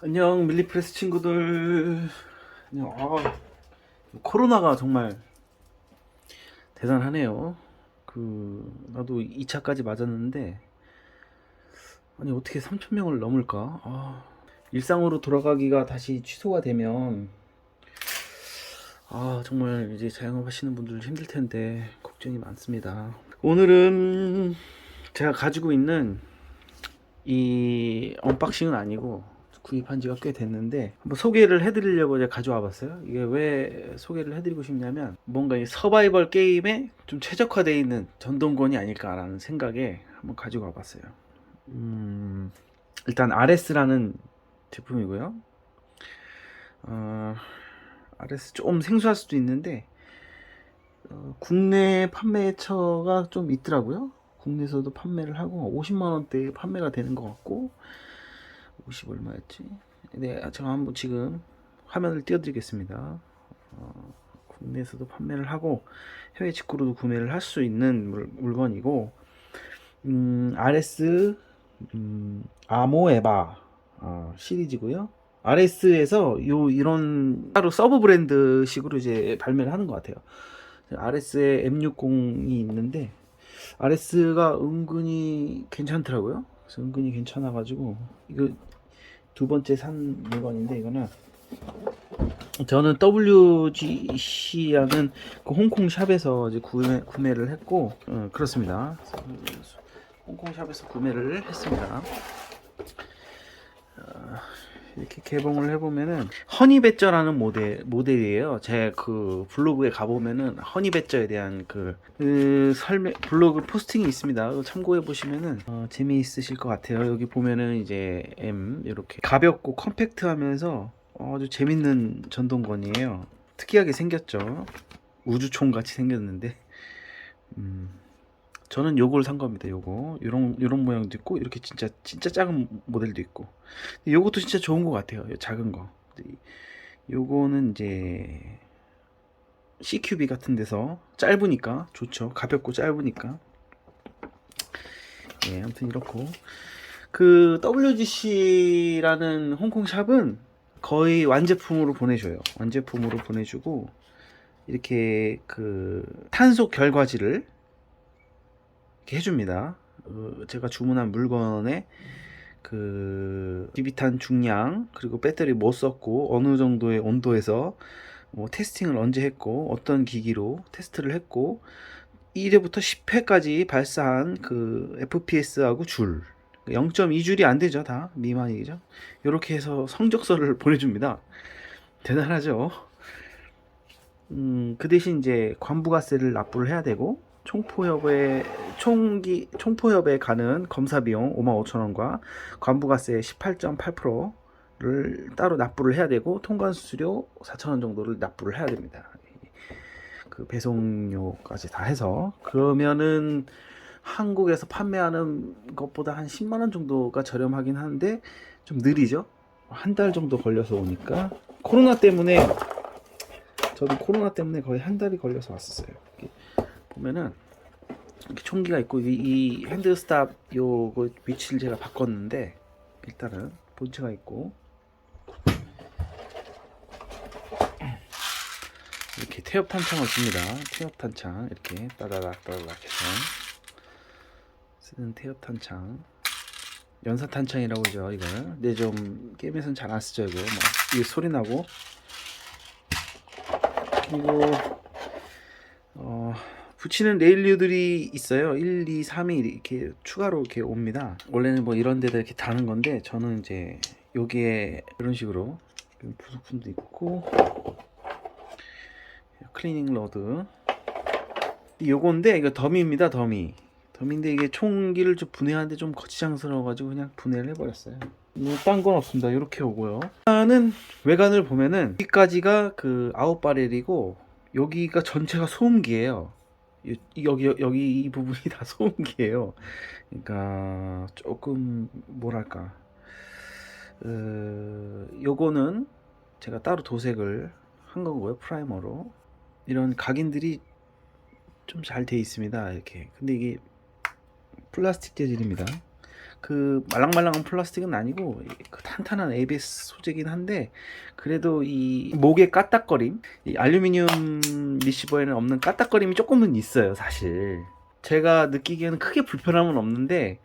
안녕 밀리프레스 친구들. 안녕. 코로나가 정말 대단하네요. 나도 2차까지 맞았는데 아니 어떻게 3,000명을 넘을까? 일상으로 돌아가기가 다시 취소가 되면 정말 이제 자영업 하시는 분들 힘들 텐데 걱정이 많습니다. 오늘은 제가 가지고 있는 이 언박싱은 아니고 구입한 지가 꽤 됐는데 한번 소개를 해드리려고 이제 가져와 봤어요. 이게 왜 소개를 해드리고 싶냐면 뭔가 이 서바이벌 게임에 좀 최적화되어 있는 전동권이 아닐까라는 생각에 한번 가지고 와 봤어요. 일단 RS라는 제품이고요. RS 좀 생소할 수도 있는데 국내 판매처가 좀 있더라고요. 국내에서도 판매를 하고 50만원대에 판매가 되는 것 같고 50 얼마였지? 네, 제가 한번 지금 화면을 띄워드리겠습니다. 국내에서도 판매를 하고 해외 직구로도 구매를 할 수 있는 물건이고 RS 아모에바 시리즈고요. RS에서 이런 따로 서브 브랜드식으로 이제 발매를 하는 것 같아요. RS에 M60이 있는데 RS가 은근히 괜찮더라고요. 그래서 은근히 괜찮아가지고 이거 두 번째 산 물건인데 이거는 저는 WGC라는 그 홍콩 샵에서 이제 구매를 했고 그렇습니다. 홍콩 샵에서 구매를 했습니다. 이렇게 개봉을 해보면은 허니배저라는 모델이에요. 제 그 블로그에 가보면은 허니배저에 대한 설명 블로그 포스팅이 있습니다. 참고해 보시면은 재미있으실 것 같아요. 여기 보면은 이제 M 이렇게 가볍고 컴팩트하면서 아주 재밌는 전동건이에요. 특이하게 생겼죠. 우주총 같이 생겼는데 저는 요걸 산 겁니다. 요거 요런 모양도 있고 이렇게 진짜 작은 모델도 있고 요것도 진짜 좋은 것 같아요. 요 작은 거. 요거는 이제 CQB 같은 데서 짧으니까 좋죠. 가볍고 짧으니까. 예, 아무튼 이렇고 그 WGC라는 홍콩 샵은 거의 완제품으로 보내줘요. 완제품으로 보내주고 이렇게 그 탄속 결과지를 이렇게 해줍니다. 제가 주문한 물건에 그 비비탄 중량 그리고 배터리 못 썼고 어느 정도의 온도에서 뭐 테스팅을 언제 했고 어떤 기기로 테스트를 했고 1회부터 10회까지 발사한 그 FPS하고 줄 0.2줄이 안 되죠. 다 미만이죠. 이렇게 해서 성적서를 보내줍니다. 대단하죠. 그 대신 이제 관부가세를 납부를 해야 되고 총포협에 가는 검사 비용 55,000원과 관부가세 18.8%를 따로 납부를 해야 되고 통관 수수료 4,000원 정도를 납부를 해야 됩니다. 그 배송료까지 다 해서 그러면은 한국에서 판매하는 것보다 한 10만 원 정도가 저렴하긴 한데 좀 느리죠. 한 달 정도 걸려서 오니까 코로나 때문에 저도 코로나 때문에 거의 한 달이 걸려서 왔었어요. 이렇게 보면은 이렇게 총기가 있고 이 핸드 스탑 요거 위치를 제가 바꿨는데 일단은 본체가 있고 이렇게 태엽 탄창을 줍니다. 태엽 탄창 이렇게 따다닥 해서 쓰는 태엽 탄창 연사 탄창이라고 하죠. 이거 근데 좀 게임에서는 잘 안 쓰죠. 이거 이게 소리 나고 그리고 붙이는 레일류들이 있어요. 1, 2, 3이 이렇게 추가로 이렇게 옵니다. 원래는 뭐 이런 데다 이렇게 다는 건데 저는 이제 여기에 이런 식으로 부속품도 있고 클리닝 로드 요건데 이거 더미입니다. 더미인데 이게 총기를 좀 분해하는데 좀 거치장스러워 가지고 그냥 분해를 해버렸어요. 뭐 딴 건 없습니다. 이렇게 오고요. 일단은 외관을 보면은 여기까지가 그 아웃바렐이고 여기가 전체가 소음기예요. 여기 이 부분이 다 소음기예요. 그러니까 조금 뭐랄까 요거는 제가 따로 도색을 한 거고요. 프라이머로 이런 각인들이 좀 잘 돼 있습니다. 이렇게 근데 이게 플라스틱 재질입니다. 그 말랑말랑한 플라스틱은 아니고 그 탄탄한 ABS 소재긴 한데 그래도 이 목의 까딱거림, 이 알루미늄 리시버에는 없는 까딱거림이 조금은 있어요, 사실. 제가 느끼기에는 크게 불편함은 없는데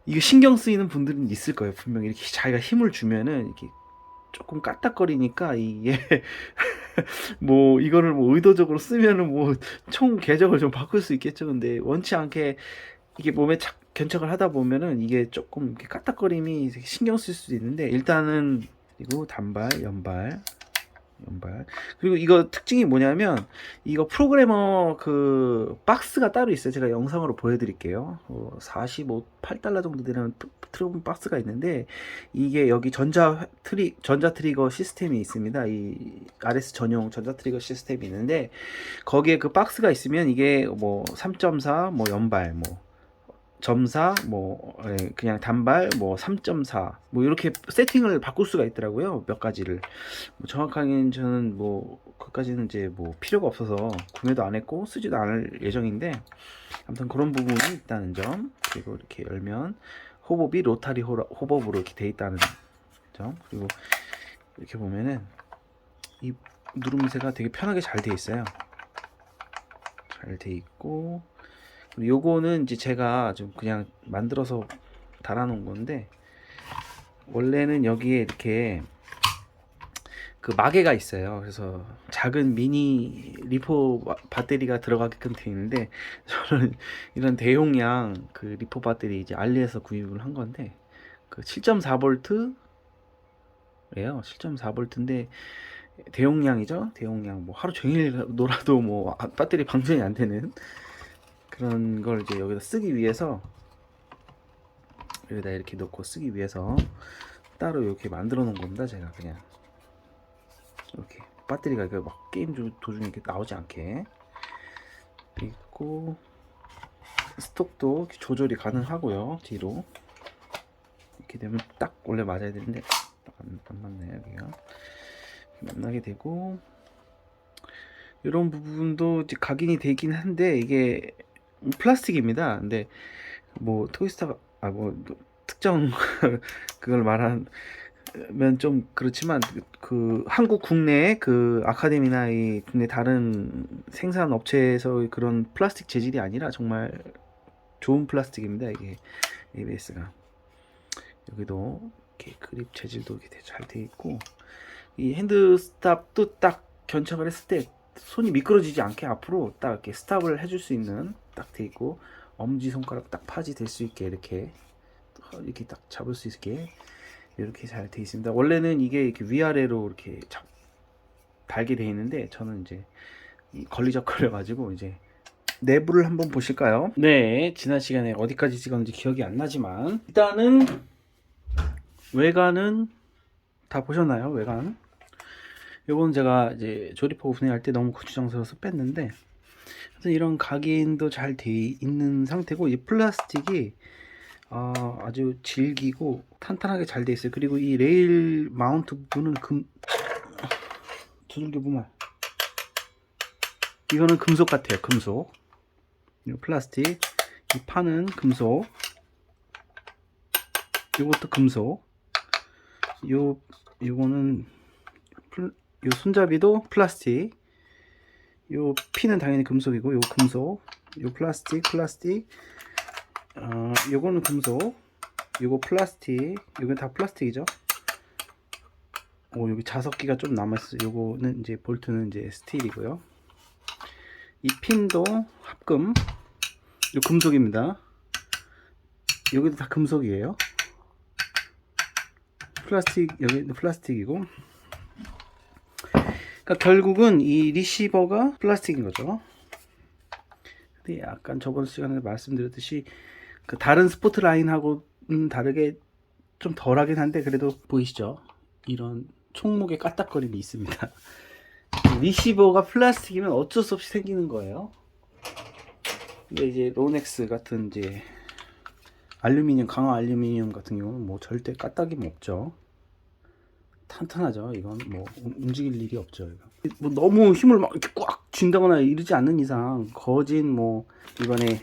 이거 신경 쓰이는 분들은 있을 거예요. 분명히 이렇게 자기가 힘을 주면은 이렇게 조금 까딱거리니까 이게 뭐 이거를 뭐 의도적으로 쓰면은 뭐 총 궤적을 좀 바꿀 수 있겠죠. 근데 원치 않게 이게 몸에 견착을 하다 보면은 이게 조금 이렇게 까딱거림이 신경 쓸 수도 있는데 일단은 그리고 단발, 연발, 그리고 이거 특징이 뭐냐면 이거 프로그래머 그 박스가 따로 있어요. 제가 영상으로 보여드릴게요. 45.8달러 정도 되는 트러블 박스가 있는데 이게 여기 전자 트리거 시스템이 있습니다. 이 RS 전용 전자 트리거 시스템이 있는데 거기에 그 박스가 있으면 이게 뭐 3.4 뭐 연발 뭐 점사 뭐 그냥 단발 뭐 3.4 뭐 이렇게 세팅을 바꿀 수가 있더라고요. 몇 가지를 뭐 정확하게는 저는 뭐 그까지는 이제 뭐 필요가 없어서 구매도 안 했고 쓰지도 않을 예정인데 아무튼 그런 부분이 있다는 점, 그리고 이렇게 열면 호법이 로타리 호법으로 이렇게 돼 있다는 점, 그리고 이렇게 보면은 이 누름새가 되게 편하게 잘 돼 있어요. 잘 돼 있고 요거는 이제 제가 좀 그냥 만들어서 달아놓은 건데 원래는 여기에 이렇게 그 마개가 있어요. 그래서 작은 미니 리포 배터리가 들어가게끔 되어 있는데 저는 이런 대용량 그 리포 배터리 이제 알리에서 구입을 한 건데 그 7.4V예요. 7.4V인데 대용량이죠. 대용량 뭐 하루 종일 놀아도 뭐 배터리 방전이 안 되는 그런 걸 이제 여기다 쓰기 위해서 여기다 이렇게 놓고 쓰기 위해서 따로 이렇게 만들어 놓은 겁니다. 제가 그냥 이렇게 배터리가 이렇게 막 게임 도중에 이렇게 나오지 않게 있고 스톡도 조절이 가능하고요. 뒤로 이렇게 되면 딱 원래 맞아야 되는데 안 맞네요. 여기가 만나게 되고 이런 부분도 이제 각인이 되긴 한데 이게 플라스틱입니다. 근데 뭐 토이스타가 뭐 특정 그걸 말하면 좀 그렇지만 그 한국 국내 그 아카데미나 이 국내 다른 생산 업체에서 그런 플라스틱 재질이 아니라 정말 좋은 플라스틱입니다. 이게 ABS가 여기도 이렇게 그립 재질도 이렇게 잘 돼 있고 이 핸드 스탑도 딱 견착을 했을 때 손이 미끄러지지 않게 앞으로 딱 이렇게 스탑을 해줄 수 있는 딱 돼 있고 엄지 손가락 딱 파지 될 수 있게 이렇게 딱 잡을 수 있게 이렇게 잘 돼 있습니다. 원래는 이게 이렇게 위아래로 이렇게 달게 돼 있는데 저는 이제 걸리적거려 가지고 이제 내부를 한번 보실까요? 네, 지난 시간에 어디까지 찍었는지 기억이 안 나지만 일단은 외관은 다 보셨나요? 외관. 요건 제가 이제 조립하고 분해할 때 너무 고추장스러워서 뺐는데 하여튼 이런 각인도 잘 돼 있는 상태고 이 플라스틱이 아주 질기고 탄탄하게 잘 돼 있어요. 그리고 이 레일 마운트 부분은 두들겨 보면 이거는 금속 같아요. 금속. 이 플라스틱. 이 판은 금속. 이것도 금속. 요거는 요 손잡이도 플라스틱. 요 핀은 당연히 금속이고 요 금속. 요 플라스틱. 요거는 금속. 요거 플라스틱. 요건 다 플라스틱이죠. 여기 자석기가 좀 남았어요. 요거는 이제 볼트는 이제 스틸이고요. 이 핀도 합금. 요 금속입니다. 여기도 다 금속이에요. 플라스틱, 여기도 플라스틱이고. 그러니까 결국은 이 리시버가 플라스틱인 거죠. 근데 약간 저번 시간에 말씀드렸듯이 그 다른 스포트 라인하고는 다르게 좀 덜하긴 한데 그래도 보이시죠? 이런 총목의 까딱거림이 있습니다. 리시버가 플라스틱이면 어쩔 수 없이 생기는 거예요. 근데 이제 로넥스 같은 이제 알루미늄, 강화 알루미늄 같은 경우는 뭐 절대 까딱이 없죠. 탄탄하죠. 이건 뭐 움직일 일이 없죠. 이거. 뭐 너무 힘을 막 이렇게 꽉 쥔다거나 이러지 않는 이상 거진 뭐 이번에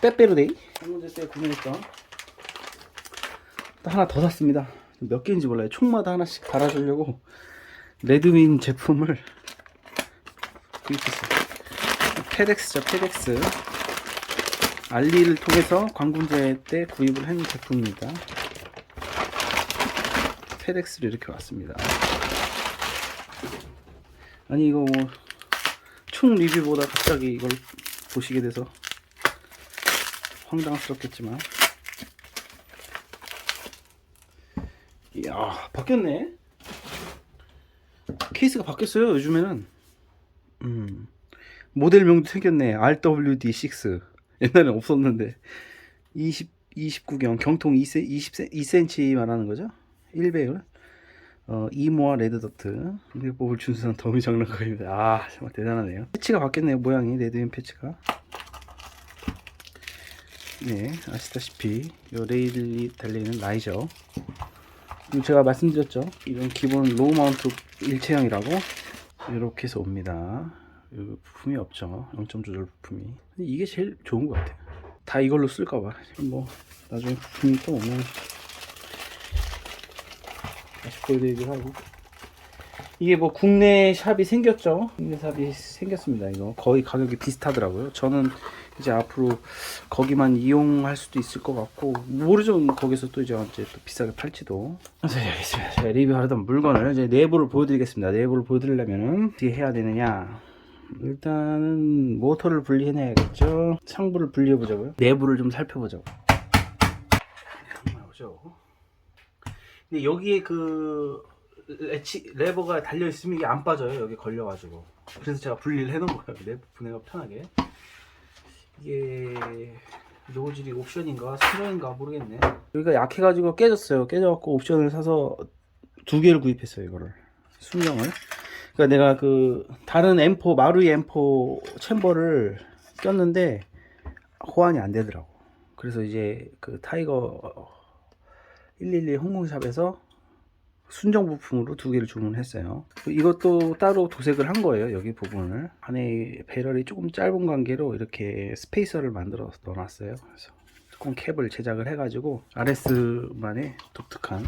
빼빼로데이 관문제 때 구매했던 또 하나 더 샀습니다. 몇 개인지 몰라요. 총마다 하나씩 달아주려고 레드윈 제품을 구입했어요. 페덱스죠, 페덱스. 알리를 통해서 관군제 때 구입을 한 제품입니다. 페덱스로 이렇게 왔습니다. 아니 이거 뭐 총 리뷰보다 갑자기 이걸 보시게 돼서 황당스럽겠지만, 이야 바뀌었네. 케이스가 바뀌었어요. 요즘에는 모델명도 생겼네. RWD6. 옛날엔 없었는데 29경 경통 2cm 말하는 거죠. 1배율 이모와 레드더트 이게 뽑을 준수한 더미 장난감입니다. 아 정말 대단하네요. 패치가 바뀌었네요. 모양이 레드윈 패치가. 네, 아시다시피 요 레일이 달리는 라이저. 제가 말씀드렸죠. 이건 기본 로우 마운트 일체형이라고 이렇게 해서 옵니다. 부품이 없죠. 0점 조절 부품이. 근데 이게 제일 좋은 것 같아요. 다 이걸로 쓸까봐. 뭐 나중에 부품이 또 오면 다시 보여드리기로 하고. 이게 뭐 국내 샵이 생겼죠. 국내 샵이 생겼습니다. 이거 거의 가격이 비슷하더라고요. 저는 이제 앞으로 거기만 이용할 수도 있을 것 같고, 모르죠. 거기서 또 이제 언제 또 비싸게 팔지도. 제가 리뷰하려던 물건을 이제 내부를 보여드리겠습니다. 내부를 보여드리려면은 어떻게 해야 되느냐. 일단은 모터를 분리해내야겠죠. 상부를 분리해보자고요. 내부를 좀 살펴보자고. 나오죠. 근데 여기에 그 레버가 달려있으면 이게 안 빠져요. 여기 걸려가지고. 그래서 제가 분리를 해놓은 거예요. 내부 분해가 편하게. 이게 노즐이 옵션인가 순정인가 모르겠네. 여기가 약해가지고 깨졌어요. 깨져갖고 옵션을 사서 2개를 구입했어요. 이거를 순정을. 그러니까 내가 그 다른 M4 마루이 M4 챔버를 꼈는데 호환이 안 되더라고. 그래서 이제 그 타이거 111 홍콩샵에서 순정 부품으로 2개를 주문했어요. 이것도 따로 도색을 한 거예요. 여기 부분을. 안에 배럴이 조금 짧은 관계로 이렇게 스페이서를 만들어서 넣어놨어요. 그래서 뚜껑 캡을 제작을 해가지고 RS만의 독특한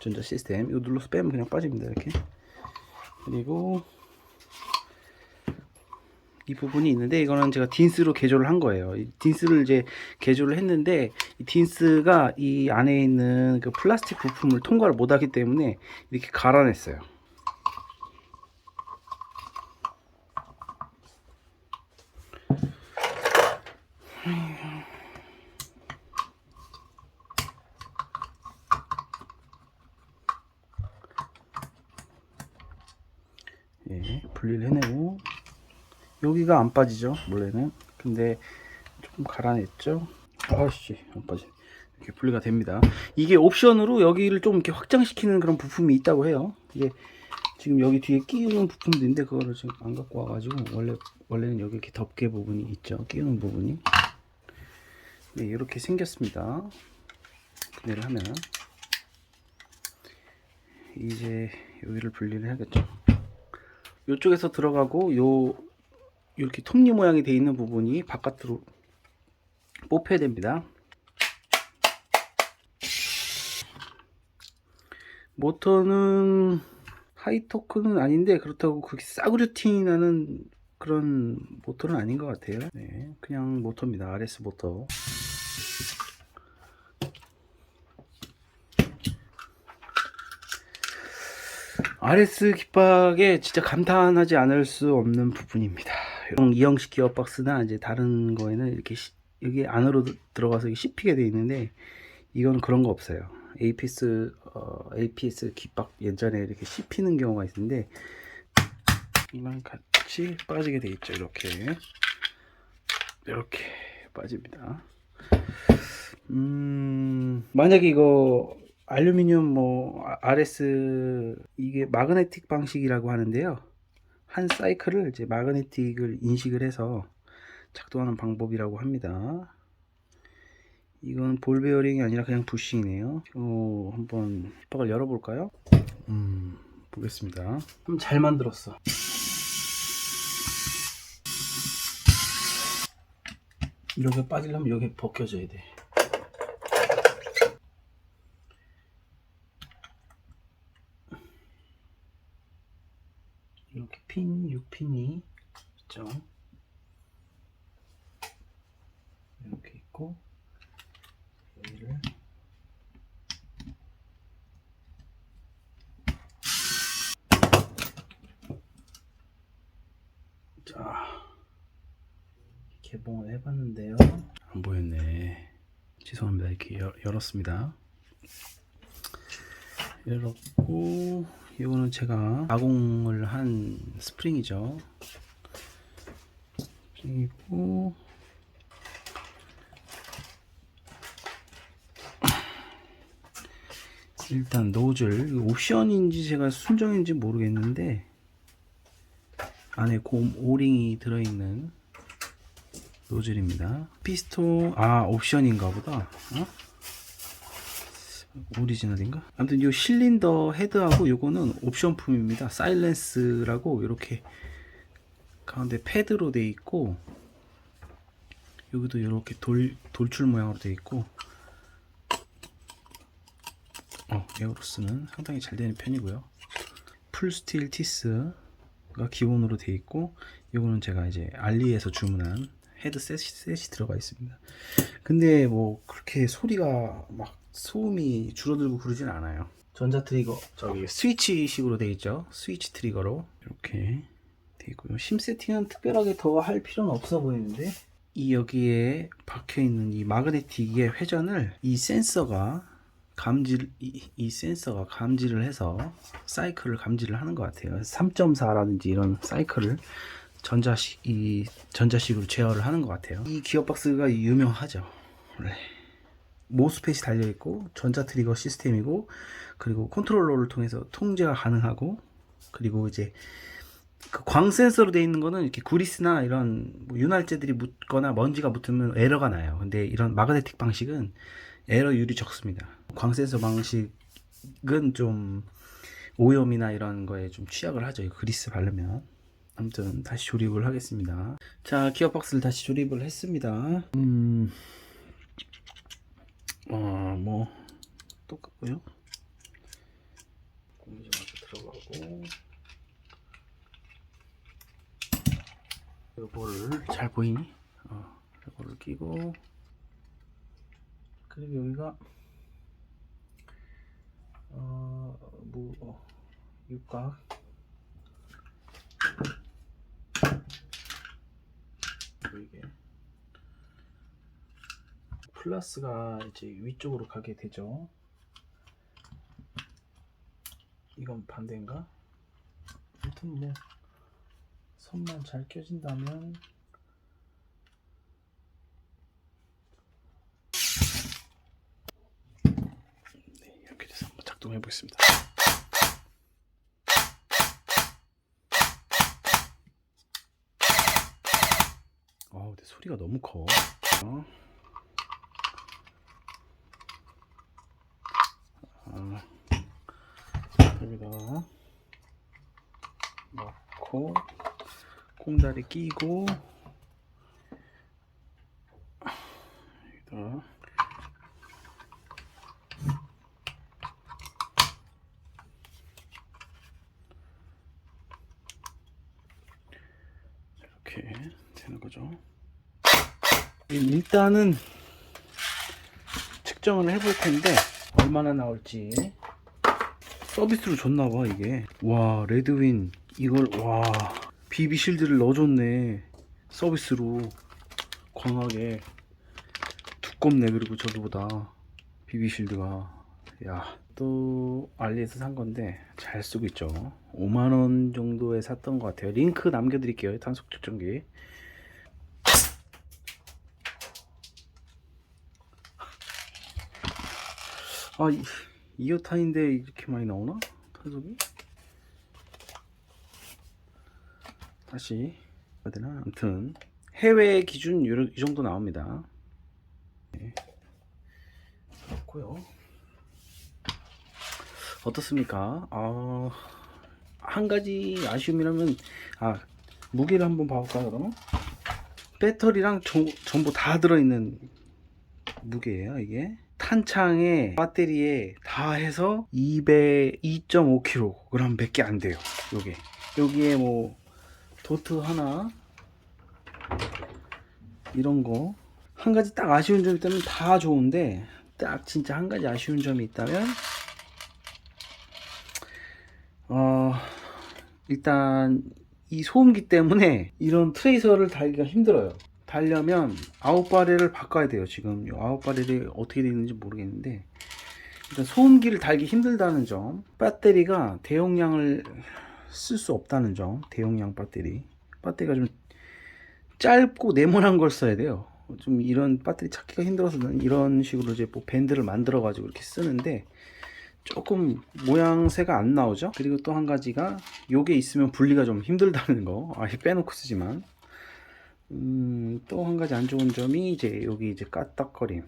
전자 시스템. 이거 눌러서 빼면 그냥 빠집니다. 이렇게. 그리고 이 부분이 있는데 이거는 제가 딘스로 개조를 한 거예요. 이 딘스를 이제 개조를 했는데 이 딘스가 이 안에 있는 그 플라스틱 부품을 통과를 못하기 때문에 이렇게 갈아냈어요. 예, 분리를 해내고 여기가 안 빠지죠 원래는. 근데 조금 갈아냈죠. 아씨 안 빠지. 이렇게 분리가 됩니다. 이게 옵션으로 여기를 좀 이렇게 확장시키는 그런 부품이 있다고 해요. 이게 지금 여기 뒤에 끼우는 부품도 있는데 그거를 지금 안 갖고 와가지고, 원래는 여기 이렇게 덮개 부분이 있죠. 끼우는 부분이. 네, 이렇게 생겼습니다. 분해를 하면 이제 여기를 분리를 해야겠죠. 이쪽에서 들어가고 이렇게 톱니 모양이 되어 있는 부분이 바깥으로 뽑혀야 됩니다. 모터는 하이토크는 아닌데 그렇다고 그렇게 싸구려 티 나는 그런 모터는 아닌 것 같아요. 네, 그냥 모터입니다. RS 모터. RS 깃박에 진짜 감탄하지 않을 수 없는 부분입니다. 이형식 기어박스나 이제 다른 거에는 이렇게 여기 안으로 들어가서 씹히게 되어 있는데 이건 그런 거 없어요. APS 깃박 예전에 이렇게 씹히는 경우가 있는데 이만 같이 빠지게 되어 있죠. 이렇게 빠집니다. 만약에 이거 알루미늄 뭐 RS 이게 마그네틱 방식이라고 하는데요. 한 사이클을 이제 마그네틱을 인식을 해서 작동하는 방법이라고 합니다. 이건 볼 베어링이 아니라 그냥 부싱이네요. 한번 깃박을 열어볼까요? 보겠습니다. 잘 만들었어. 이렇게 빠지려면 여기 벗겨져야 돼. 이렇게 핀 6핀이 있죠. 이렇게 있고 여기를 자 개봉을 해봤는데요. 안 보였네. 죄송합니다. 이렇게 열었습니다. 열었고 이거는 제가 가공을 한 스프링이죠. 스프링이고 일단 노즐 옵션인지 제가 순정인지 모르겠는데 안에 곰 오링이 들어있는 노즐입니다. 피스톤 옵션인가 보다. 오리지널인가? 아무튼 이 실린더 헤드하고 요거는 옵션품입니다. 사일렌스라고 이렇게 가운데 패드로 되어 있고 여기도 이렇게 돌출 모양으로 되어 있고 에어로스는 상당히 잘 되는 편이고요. 풀스틸 티스가 기본으로 되어 있고 요거는 제가 이제 알리에서 주문한 헤드셋이 들어가 있습니다. 근데 뭐 그렇게 소리가 막 소음이 줄어들고 그러진 않아요. 전자 트리거 저기 스위치식으로 되어 있죠. 스위치 트리거로 이렇게 되어 있고요. 심 세팅은 특별하게 더 할 필요는 없어 보이는데 이 여기에 박혀 있는 이 마그네틱의 회전을 이 센서가 감지를 해서 사이클을 감지를 하는 것 같아요. 3.4라든지 이런 사이클을 전자식으로 제어를 하는 것 같아요. 이 기어박스가 유명하죠. 원래 모스펫이 달려있고 전자 트리거 시스템이고 그리고 컨트롤러를 통해서 통제가 가능하고 그리고 이제 그 광 센서로 되어 있는 거는 이렇게 구리스나 이런 뭐 윤활제들이 묻거나 먼지가 묻으면 에러가 나요. 근데 이런 마그네틱 방식은 에러율이 적습니다. 광 센서 방식은 좀 오염이나 이런 거에 좀 취약을 하죠. 그리스 바르면. 아무튼 다시 조립을 하겠습니다. 자, 기어박스를 다시 조립을 했습니다. 뭐 똑같고요. 공기 좀 들어가고 요거를 잘 보이니? 요거를 끼고 그리고 여기가 육각 이게 플러스가 이제 위쪽으로 가게 되죠. 이건 반대인가? 아무튼 뭐 선만 잘 껴진다면 네, 이렇게 돼서 한번 작동해 보겠습니다. 근데 소리가 너무 커. 여기다 넣고 콩다리 끼고 여기다 이렇게 되는 거죠. 일단은 측정을 해볼 텐데 얼마나 나올지. 서비스로 줬나봐 이게. 와, 레드윈 이걸 BB 실드를 넣어줬네. 서비스로 광하게 두껍네. 그리고 저기보다 BB 실드가. 야, 또 알리에서 산 건데 잘 쓰고 있죠. 5만원 정도에 샀던 것 같아요. 링크 남겨드릴게요. 탄속 측정기. 이어탄인데 이렇게 많이 나오나? 탄속이? 다시 해야 되나? 아무튼 해외 기준 이 정도 나옵니다. 네. 그렇고요. 어떻습니까? 한 가지 아쉬움이라면 무게를 한번 봐볼까요? 그러면 배터리랑 전부 다 들어있는 무게예요. 이게 탄창에 배터리에 다 해서 2.5kg 밖에 안 돼요. 여기에 뭐 도트 하나, 이런 거 한 가지 딱 아쉬운 점이 있다면 다 좋은데, 딱 진짜 한 가지 아쉬운 점이 있다면 일단 이 소음기 때문에 이런 트레이서를 달기가 힘들어요. 달려면 아웃바렐을 바꿔야 돼요. 지금 이 아웃바렐이 어떻게 되어 있는지 모르겠는데, 일단 소음기를 달기 힘들다는 점, 배터리가 대용량을 쓸 수 없다는 점. 대용량 배터리가 좀 짧고 네모난 걸 써야 돼요. 좀 이런 배터리 찾기가 힘들어서 이런 식으로 이제 뭐 밴드를 만들어 가지고 이렇게 쓰는데 조금 모양새가 안 나오죠. 그리고 또 한 가지가 요게 있으면 분리가 좀 힘들다는 거. 아예 빼놓고 쓰지만 또 한 가지 안 좋은 점이 이제 여기 이제 까딱거림.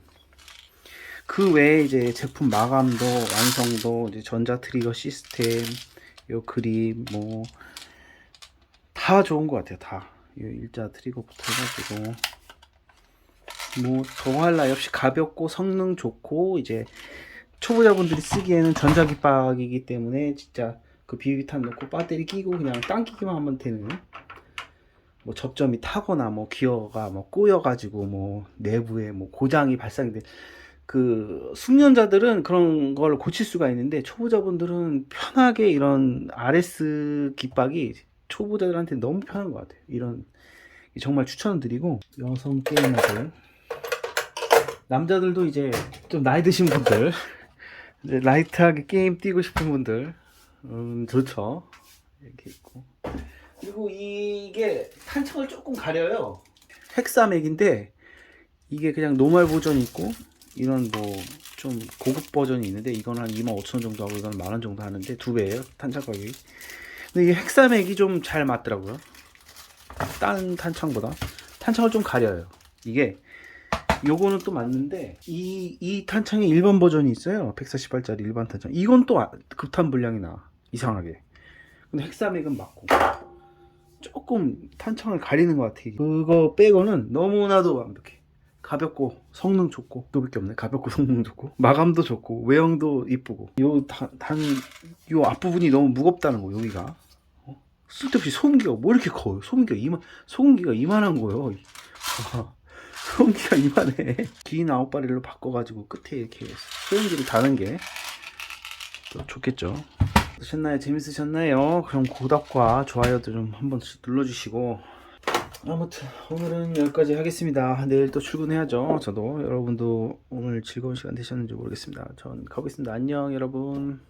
그 외에 이제 제품 마감도, 완성도, 이제 전자 트리거 시스템, 요 그립 뭐 다 좋은 것 같아요. 다 일자 트리거부터 해가지고 뭐 더할 나위 없이 가볍고 성능 좋고, 이제 초보자분들이 쓰기에는 전자기박이기 때문에 진짜 그 비비탄 넣고 배터리 끼고 그냥 당기기만 하면 되는, 뭐 접점이 타거나 뭐 기어가 뭐 꼬여가지고 뭐 내부에 뭐 고장이 발생돼, 그 숙련자들은 그런 걸 고칠 수가 있는데 초보자분들은 편하게 이런 RS 깃박이 초보자들한테 너무 편한 것 같아요. 이런 정말 추천드리고, 여성 게이머들, 남자들도 이제 좀 나이 드신 분들, 이제 라이트하게 게임 뛰고 싶은 분들 좋죠. 이렇게 있고, 그리고 이게 탄창을 조금 가려요. 헥사맥인데 이게 그냥 노멀 버전이 있고, 이런 뭐 좀 고급 버전이 있는데 이건 한 25,000원 정도 하고 이건 만원 정도 하는데 2배예요 탄창 가격이. 근데 이 헥사맥이 좀 잘 맞더라고요. 다른 탄창보다. 탄창을 좀 가려요. 이게 요거는 또 맞는데 이 탄창에 일반 버전이 있어요. 148짜리 일반 탄창. 이건 또 급탄 분량이 나, 이상하게. 근데 헥사맥은 맞고 조금 탄창을 가리는 것 같아. 그거 빼고는 너무나도 완벽해. 가볍고 성능 좋고, 그거밖에 없네. 가볍고 성능 좋고 마감도 좋고 외형도 이쁘고, 요 앞부분이 너무 무겁다는 거. 여기가 쓸데없이 소음기가 뭐 이렇게 커요. 소음기가 이만한 거예요. 소음기가 이만해. 긴 아웃바렐로 바꿔가지고 끝에 이렇게 소음기를 다는 게 또 좋겠죠. 보셨나요? 재밌으셨나요? 그럼 구독과 좋아요도 좀 한번 눌러주시고, 아무튼 오늘은 여기까지 하겠습니다. 내일 또 출근해야죠. 저도. 여러분도 오늘 즐거운 시간 되셨는지 모르겠습니다. 전 가보겠습니다. 안녕 여러분.